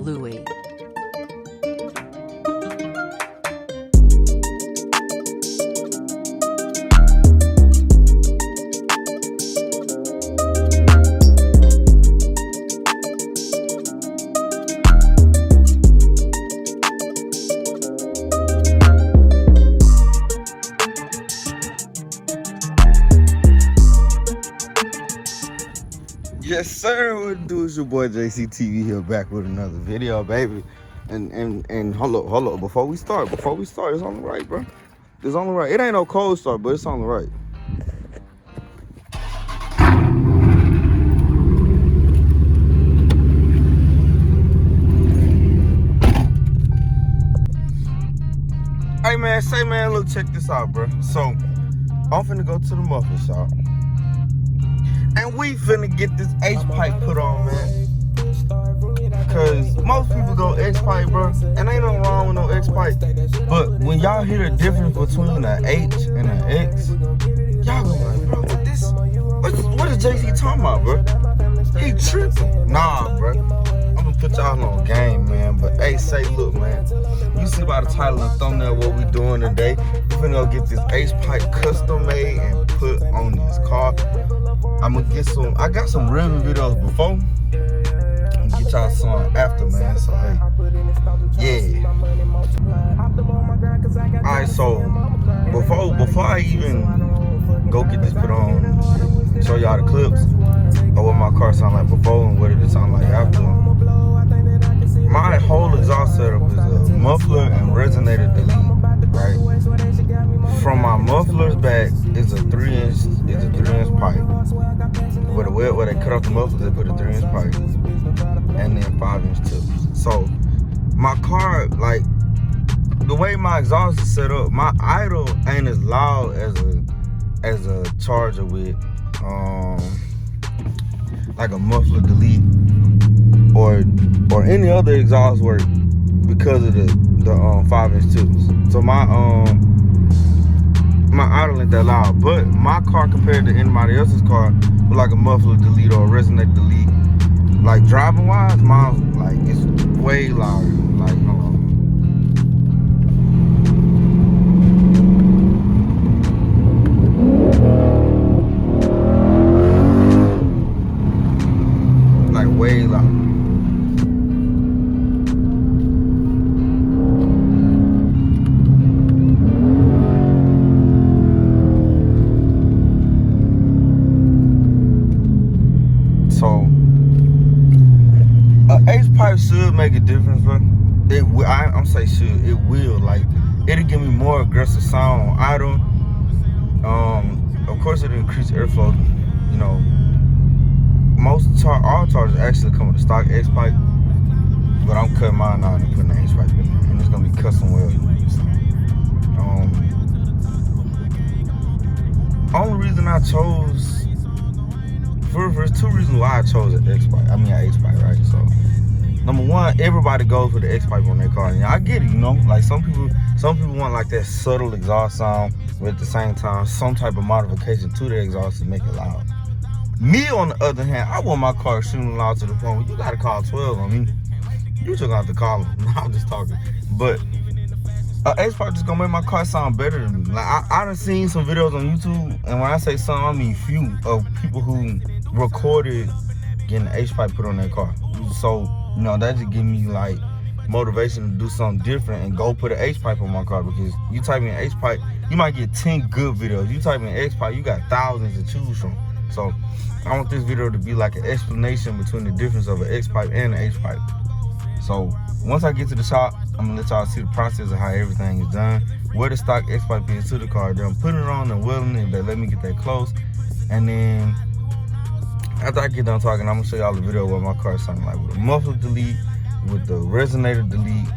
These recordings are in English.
Louis. Yes, sir. What it do? Is your boy JCTV here, back with another video, baby. And hold up. Before we start, it's on the right, bro. It's on the right. It ain't no cold start, but it's on the right. Hey man, look, check this out, bro. So I'm finna go to the muffler shop. And we finna get this H-pipe put on, man. Cause most people go X-pipe, bro. And ain't nothing wrong with no X-pipe. But when y'all hear the difference between an H and an X, y'all go like, bro, what is JC talking about, bro? He tripping. Nah, bro. I'm gonna put y'all on game, man. But hey, look, man. You see by the title and thumbnail what we doing today. We finna go get this H-pipe custom made and put on this car. I'm gonna get some. I got some review videos before. And get y'all some after, man. So hey, yeah. All right, so before I even go get this put on, show y'all the clips of what my car sound like before and what it sound like after. My whole exhaust setup is a muffler and resonator delete, right? From my muffler's back is a 3-inch pipe. Where they cut off the mufflers, they put a 3-inch pipe, and then 5-inch tips. So my car, like the way my exhaust is set up, my idle ain't as loud as a Charger with like a muffler delete or any other exhaust work because of the 5-inch tips. So my idle ain't that loud, but my car compared to anybody else's car with like a muffler delete or a resonator delete, like driving wise, mine's like it's way louder. Like way louder. So, H-pipe should make a difference, bro. It will. I'm say should. It will. Like, it'll give me more aggressive sound on idle. Of course, it'll increase airflow. You know, all Chargers actually come with a stock H-pipe, but I'm cutting mine out and putting the H-pipe in there, and it's gonna be custom welded. So, only reason I chose. There's two reasons why I chose an X-pipe. I mean an H-pipe, right? So, number one, everybody goes for the X-pipe on their car. And I get it, you know. Like some people want like that subtle exhaust sound, but at the same time, some type of modification to the exhaust to make it loud. Me, on the other hand, I want my car extremely loud to the point where you gotta call 12 on me. You just gonna have to call them. No, I'm just talking. But H-pipe just gonna make my car sound better than me. Like I done seen some videos on YouTube, and when I say some, I mean few of people who recorded getting the H-pipe put on their car. So, you know, that just give me like motivation to do something different and go put an H-pipe on my car, because you type in H-pipe, you might get 10 good videos. You type in H-pipe, you got thousands to choose from. So I want this video to be like an explanation between the difference of an X-pipe and an H-pipe. So once I get to the shop, I'm gonna let y'all see the process of how everything is done, where the stock X-pipe is to the car, then I'm putting it on and welding it if they let me get that close. And then after I get done talking, I'm gonna show y'all the video of what my car sounding like with a muffler delete, with the resonator delete,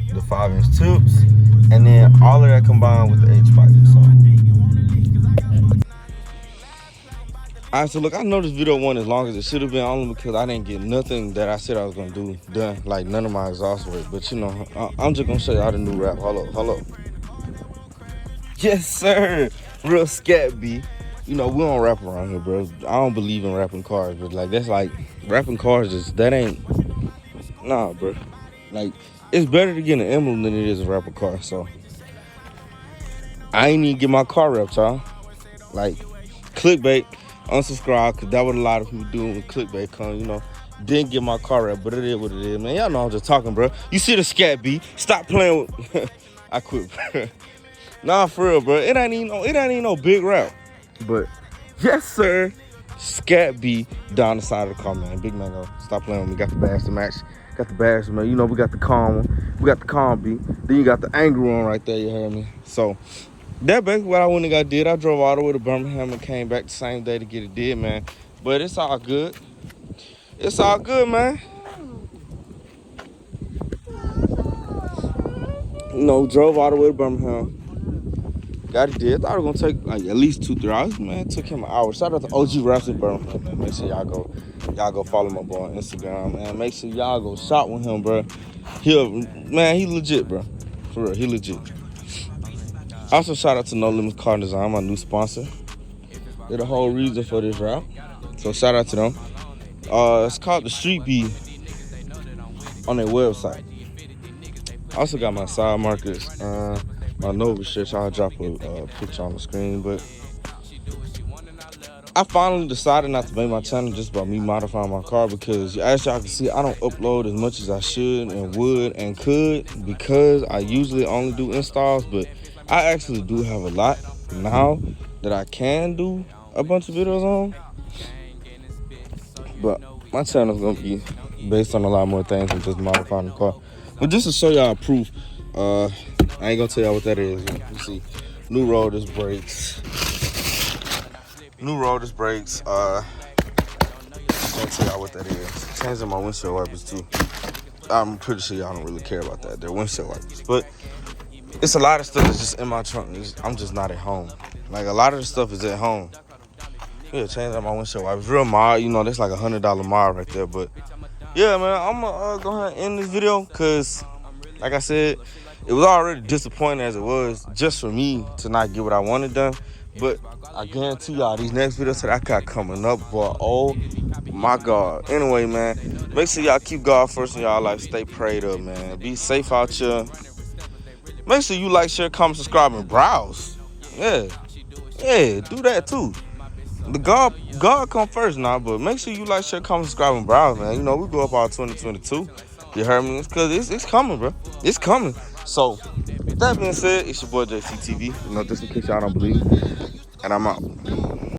the 5-inch tips, and then all of that combined with the H-pipe. So, alright, so look, I know this video wasn't as long as it should have been, only because I didn't get nothing that I said I was gonna do done, like none of my exhaust work. But you know, I'm just gonna show y'all the new wrap. Hold up. Yes, sir. Real scat B. You know, we don't rap around here, bro. I don't believe in rapping cars, but like that's like rapping cars. That ain't Nah, bro. Like, it's better to get an emblem than it is a rapper car. So, I ain't even get my car wrapped, y'all. Like, clickbait, unsubscribe, because that what a lot of people do when clickbait come, you know. Didn't get my car wrapped, but it is what it is, man. Y'all know I'm just talking, bro. You see the scat B. Stop playing with... I quit, bro. Nah, for real, bro. It ain't even no big rap. But, yes, sir. Scat B down the side of the car, man. Big Mango. Stop playing with me. Got the bass to match. Got the bass, man. You know, we got the calm one. We got the calm B. Then you got the angry one right there, you heard me? So, that basically what I went and got did. I drove all the way to Birmingham and came back the same day to get it did, man. But it's all good. It's all good, man. You know, drove all the way to Birmingham. Got it did. Thought it was gonna take like at least 2-3 hours. Man, it took him an hour. Shout out to OG Raps in Birmingham, man. Make sure y'all go follow my boy on Instagram, man. Make sure y'all go shop with him, bro. He legit, bro. For real, he legit. Also, shout out to No Limits Car Design, my new sponsor. They're the whole reason for this route. So shout out to them. It's called the Street Bee on their website. I also got my side markers, my Nova shirts. I'll drop a picture on the screen, but I finally decided not to make my channel just about me modifying my car because as y'all can see, I don't upload as much as I should and would and could because I usually only do installs, but I actually do have a lot now that I can do a bunch of videos on. But my channel's gonna be based on a lot more things than just modifying the car. But just to show y'all proof, I ain't gonna tell y'all what that is. You see, new roll disc brakes. New roll disc brakes. I can't tell y'all what that is. Changing my windshield wipers too. I'm pretty sure y'all don't really care about that. They're windshield wipers. But it's a lot of stuff that's just in my trunk. I'm just not at home. Like, a lot of the stuff is at home. Yeah, change out my windshield wipers. Real mod, you know, that's like $100 mod right there. But yeah, man, I'm gonna go ahead and end this video because, like I said, it was already disappointing as it was just for me to not get what I wanted done. But I guarantee y'all these next videos that I got coming up, boy, oh my God. Anyway, man, make sure y'all keep God first in y'all life. Stay prayed up, man. Be safe out here. Make sure you like, share, comment, subscribe, and browse. Yeah, do that too. The God come first now, but make sure you like, share, comment, subscribe, and browse, man. You know, we go up all 2022. You heard me? It's because it's coming, bro. It's coming. So, with that being said, it's your boy JCTV. You know, just in case y'all don't believe. And I'm out.